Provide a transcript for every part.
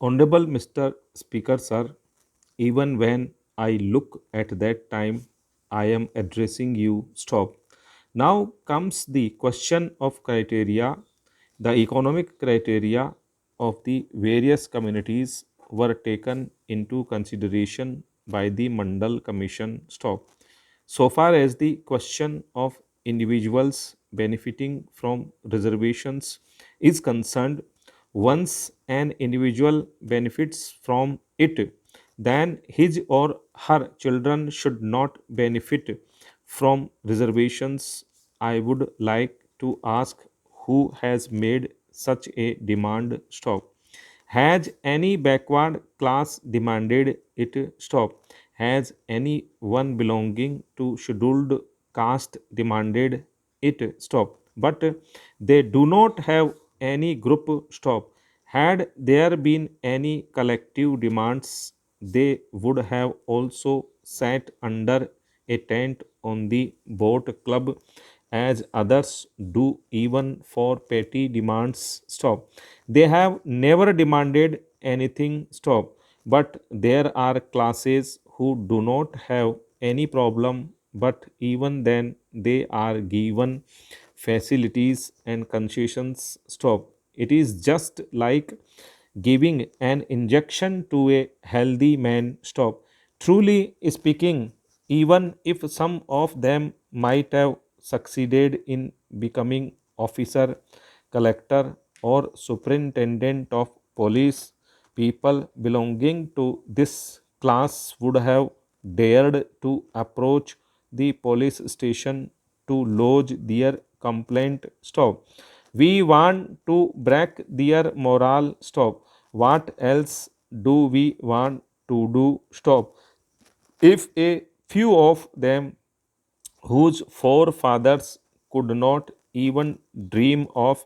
Honorable Mr. Speaker, sir, even when I look at that time, I am addressing you. Stop. Now comes the question of criteria. The economic criteria of the various communities were taken into consideration by the Mandal Commission. Stop. So far as the question of individuals benefiting from reservations is concerned, once an individual benefits from it, then his or her children should not benefit from reservations. I would like to ask who has made such a demand. Stop. Has any backward class demanded it? Stop. Has anyone belonging to scheduled caste demanded it? Stop. But they do not have any group. Stop. Had there been any collective demands, they would have also sat under a tent on the boat club as others do even for petty demands. Stop. They have never demanded anything. Stop. But there are classes who do not have any problem, but even then they are given facilities and concessions. Stop. It is just like giving an injection to a healthy man. Stop. Truly speaking, even if some of them might have succeeded in becoming officer, collector, or superintendent of police, people belonging to this class would have dared to approach the police station to lodge their complaint. Stop. We want to break their moral. Stop. What else do we want to do? Stop. If a few of them whose forefathers could not even dream of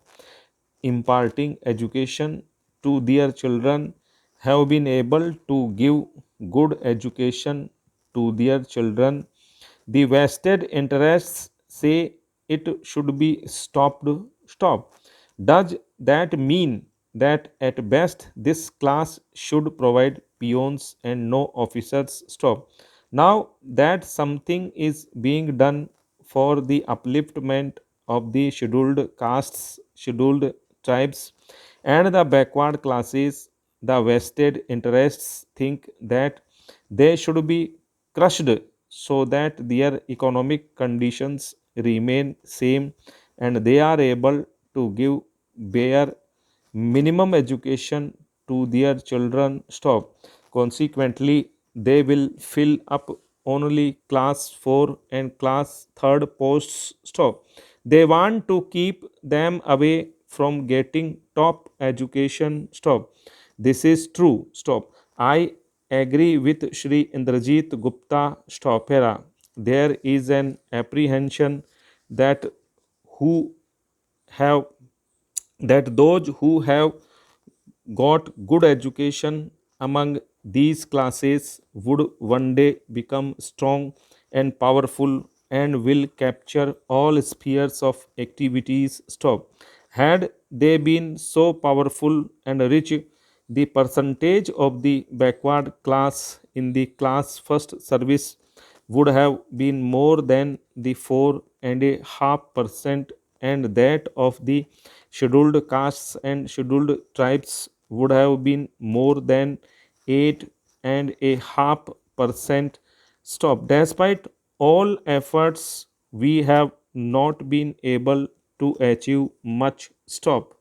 imparting education to their children have been able to give good education to their children, the vested interests say it should be stopped. Stop. Does that mean that at best this class should provide peons and no officers? Stop. Now that something is being done for the upliftment of the scheduled castes, scheduled tribes, and the backward classes, the vested interests think that they should be crushed so that their economic conditions remain same and they are able to give bare minimum education to their children. Stop. Consequently, they will fill up only class 4 and class 3rd posts. Stop. They want to keep them away from getting top education. Stop. This is true. Stop. I agree with Shri Indrajit Gupta. Stop. Here. There is an apprehension that who have that those who have got good education among these classes would one day become strong and powerful and will capture all spheres of activities. Stop. Had they been so powerful and rich, the percentage of the backward class in the class first service would have been more than the 4.5%, and that of the scheduled castes and scheduled tribes would have been more than 8.5%. Stop. Despite all efforts, we have not been able to achieve much. Stop.